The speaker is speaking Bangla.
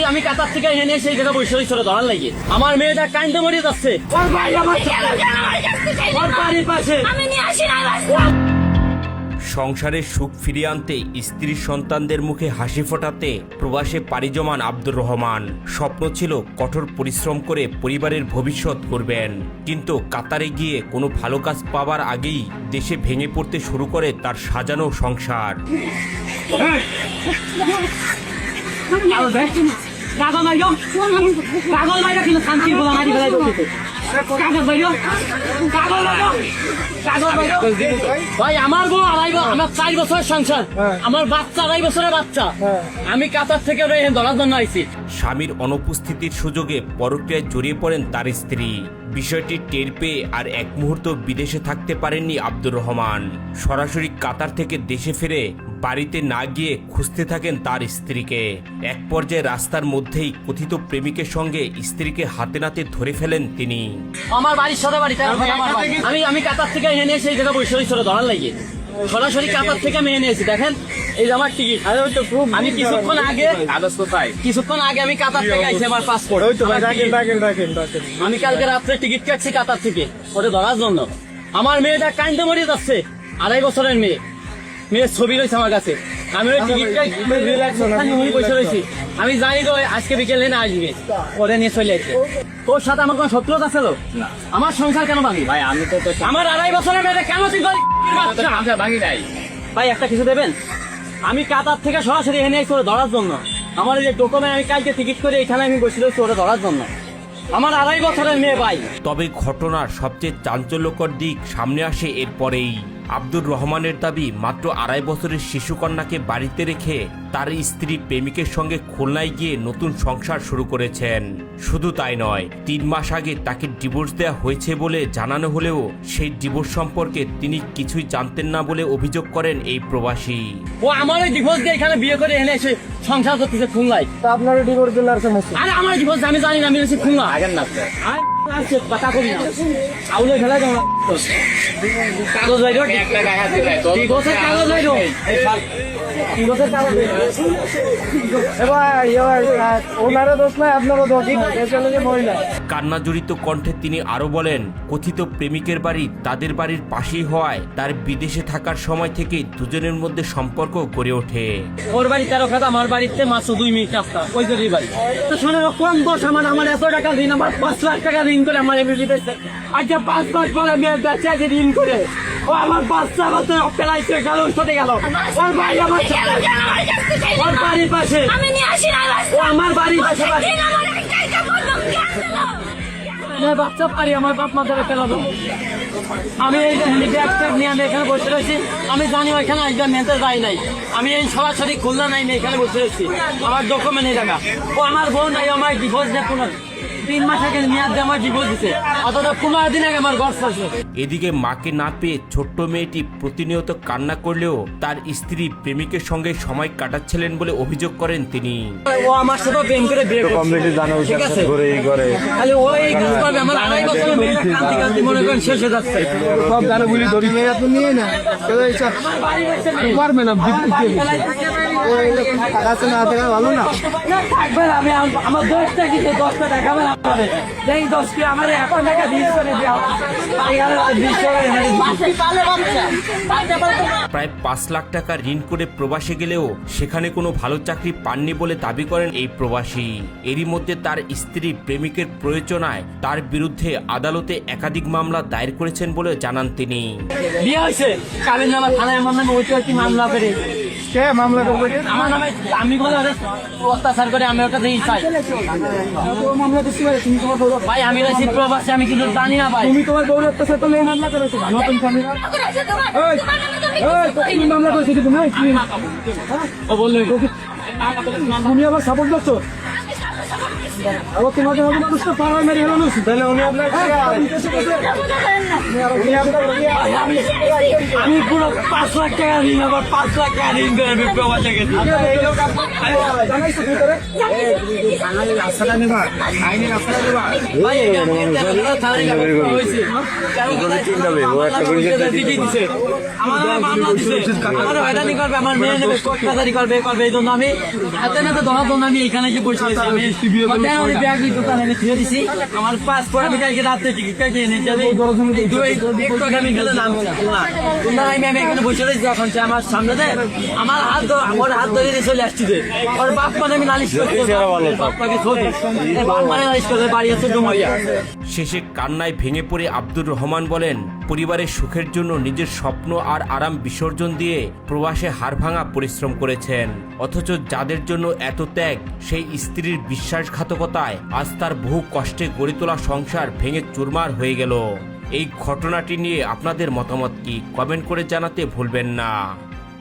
আমি কাতার থেকে এনে সেই জায়গা বসে ছোট ধরার লাগে আমার মেয়েটা কাইন্দে মরে যাচ্ছে। সংসারের সুখ ফিরিয়ে আনতে স্ত্রীর সন্তানদের মুখে হাসি ফোটাতে প্রবাসে পাড়ি জমান আব্দুর রহমান। স্বপ্ন ছিল কঠোর পরিশ্রম করে পরিবারের ভবিষ্যৎ করবেন, কিন্তু কাতারে গিয়ে কোনো ভালো কাজ পাবার আগেই দেশে ভেঙে পড়তে শুরু করে তার সাজানো সংসার। ভাই আমার বউ আমার 4 বছরের সংসার, আমার বাচ্চা 2.5 বছরের বাচ্চা। আমি কাতার থেকে ধরার জন্য আইছি। স্বামীর অনুপস্থিতির সুযোগে পরক্রিয়ায় জড়িয়ে পড়েন তার স্ত্রী। বিষয়টি টের পেয়ে আর এক মুহূর্ত বিদেশে থাকতে পারেননি আব্দুর রহমান। সরাসরি কাতার থেকে দেশে ফিরে বাড়িতে না গিয়ে খুঁজতে থাকেন তার স্ত্রীকে। এক পর্যায়ে রাস্তার মধ্যেই কথিত প্রেমিকের সঙ্গে স্ত্রীকে হাতে নাতে ধরে ফেলেন তিনি। আমার বাড়ির সাথে বাড়িতে আমি কাতার থেকে এনে সেই জায়গা বসে ছোট ধরার লাগে সরাসরি কাতার থেকে আমি এনেছি। দেখেন এই যে আমার টিকিট। আমি কিছুক্ষণ আগে আমি কাতার থেকে আইছি, আমার পাসপোর্ট। আমি কালকে রাত্রে টিকিট কাটছি কাতার থেকে ওটা ধরার জন্য। আমার মেয়েটা কাইন্দে মরে যাচ্ছে, 2.5 বছরের মেয়ের ছবি রয়েছে আমার কাছে। আমি ওই টিকিটটা বসে রয়েছি। আমি জানি তো আজকে বিকেলে না আসবে, ওরে নিয়ে চলে আসছে। তোর সাথে আমার কোনো শত্রুতা ছিল? আমার সংসার কেন ভাঙি? ভাই আমি তো আমার 2.5 বছরের মেয়েটা কেন তুই ভাঙি নাই? ভাই একটা কিছু দেবেন? আমি কাতার থেকে সরাসরি এনে এসে ধরার জন্য। আমার এই যে ডকুমেন্ট, আমি কালকে টিকিট করে এখানে আমি বসে রয়েছি ওরা ধরার জন্য। আমার 2.5 বছরের মেয়ে ভাই। তবে ঘটনার সবচেয়ে চাঞ্চল্যকর দিক সামনে আসে এরপরেই। আব্দুর রহমানের দাবি মাত্র 2.5 বছরের শিশুকন্যাকে বাড়িতে রেখে তার স্ত্রী প্রেমিকের সঙ্গে খুলনায় গিয়ে নতুন সংসার শুরু করেছেন। শুধু তাই নয়, 3 মাস আগে তাকে ডিভোর্স দেওয়া হয়েছে বলে জানানো হলেও সেই ডিভোর্স সম্পর্কে তিনি কিছুই জানতেন না বলে অভিযোগ করেন এই প্রবাসী। ও আমার ডিভোর্স দিয়ে এখানে বিয়ে করে এনে এসে সংসার করতেছে খুলনায়। আপনার ডিভোর্স দিলে আর সমস্যা? আরে আমার ডিভোর্স আমি জানি না, আমি এসে খুলনা আগের না কথা কবি না আউলে খেলা কেমন কাগজ বাইর ডিভোর্সের কাগজ বাইর ডিভোর্সের কাগজ ওনারও দোষ নয়, আপনারও দোষ মহিলা। কান্নাজড়িত কণ্ঠে তিনি আরো বলেন, কথিত প্রেমিকের বাড়ি তাদের বাড়ির পাশেই হওয়ায় তার বিদেশে থাকার সময় থেকে দুজনের মধ্যে সম্পর্ক গড়ে ওঠে। ওর বাড়ি 13 খাত, আমার বাড়িতে মাত্র 2 মিনিট রাস্তা। ওই জন্য বাড়ি তো শোনো, কোন দোষ আমার এত টাকা ঋণ, আমার 5 লাখ টাকা ঋণ করে আমার এমনি দিতেছে। আচ্ছা 5 মাস পরে আমি বেঁচে আছি ঋণ করে। ও আমার বাচ্চা বাচ্চা পেলাইছে গেল, সাথে গেল। ওর বাড়ি আমার ওর বাড়ির পাশে, ও আমার বাড়ির পাশে বাচ্চা পারি আমার বাপ মা ধরে ফেলাবো। আমি এই নিয়ে আমি এখানে বসে রয়েছি। আমি জানি ওইখানে আসবে মেয়েদের যাই নাই। আমি এই সরাসরি খুলনা নাই, এখানে বসে রয়েছি। আমার ডকুমেন্ট এই টাকা। ও আমার বোন নাই, আমার ডিভোর্স দেয় 3 মাস আগে মেয়াদ দিয়ে আমার ডিভোর্স দিচ্ছে, অথচ 15 দিন আগে আমার ঘর ছাড়ছে। এদিকে মাকে না পেয়ে ছোট্ট মেয়েটি প্রতিনিয়ত কান্না করলেও তার স্ত্রী প্রেমিকের সঙ্গে সময় কাটাচ্ছিলেন বলে অভিযোগ করেন তিনি। ও আমার সাথে প্রেম করে বিয়ে করছে, ঠিক আছে? খালি ওই কাজ করবে। আমার 2.5 বছরের মেয়েরা কান্তি কান্তি মনে করেন শেষ হয়ে যাচ্ছে। সব জানা বলি ধরি মেয়ে আপনি নিয়ে না পারবে না, আছে না টাকা ভালো না থাকবে না। আমি আমার 10টা কিছু 10টা দেখাবে না, যেই 10 কি আমার 1 টাকা 20 করে দেওয়া। প্রায় 5 লাখ টাকা ঋণ করে প্রবাসে গেলেও সেখানে কোনো ভালো চাকরি পাননি বলে দাবি করেন এই প্রবাসী। এরই মধ্যে তার স্ত্রী প্রেমিকের প্রয়োজনায় তার বিরুদ্ধে আদালতে একাধিক মামলা দায়ের করেছেন বলে জানান তিনি। বিয়ে হয়েছে কাবিন নামা থানায় আমার নামে ওইটা মামলা করে। কে মামলা করবে? আমার নামে আমি বলে অত্যাচার করে, আমি ওটা দিয়ে চাই মামলা করতে পারে? তুমি তোমার বউ, ভাই আমি রয়েছি প্রবাসে, আমি কিন্তু জানি না ভাই। তুমি তোমার বউর অত্যাচার করলে মামলা করেছো নতুন স্বামী? তুমি মামলা করেছো কিন্তু না, ও বললো তুমি আবার সাপোর্ট করছো? ও তোমাকে মানুষ তো পাড়ায় মেরে মানুষ তাহলে উনি আপনার আমি পুরো 5 লাখ টাকা ঋণ, আবার 5 লাখ টাকা ঋণ করে আমি প্রবাসে গেছি। এই লোক জানাইছো ভিতরে ভাই, থানায় হয়েছে। দিকে দিছে। আমার মামলা দিছে। আমার হয়রানি করবে, আমার মেয়ে নেবে, কোর্টকাচারি করবে, এই জন্য আমি হাতে নাতে ধরার জন্য আমি এখানে এসে বসে আছি। আমি ব্যাগ দোকানে এনে ছেড়ে দিছি। আমার পাসপোর্ট আমি কালকে রাত্রে টিকিট কেটে এনেছি। আমি আমি গেলে নাম আমি এখানে বসে রয়েছি। এখন সে আমার সামনে দেয়, আমার হাত ধরে দিয়ে চলে আসছি যে ওর বাপ মানে আমি নালিশ করতে বাপটাকে ছোটি বাপ মানে নালিশ করতে বাড়ি আছে ডুমাইয়া। শেষে কান্নায় ভেঙে পড়ে আব্দুর রহমান বলেন, পরিবারের সুখের জন্য নিজের স্বপ্ন আর আরাম বিসর্জন দিয়ে প্রবাসে হাড়ভাঙা পরিশ্রম করেছেন, অথচ যাদের জন্য এত ত্যাগ সেই স্ত্রীর বিশ্বাসঘাতকতায় আজ তার বহু কষ্টে গড়ে তোলা সংসার ভেঙে চুরমার হয়ে গেল। এই ঘটনাটি নিয়ে আপনাদের মতামত কি কমেন্ট করে জানাতে ভুলবেন না।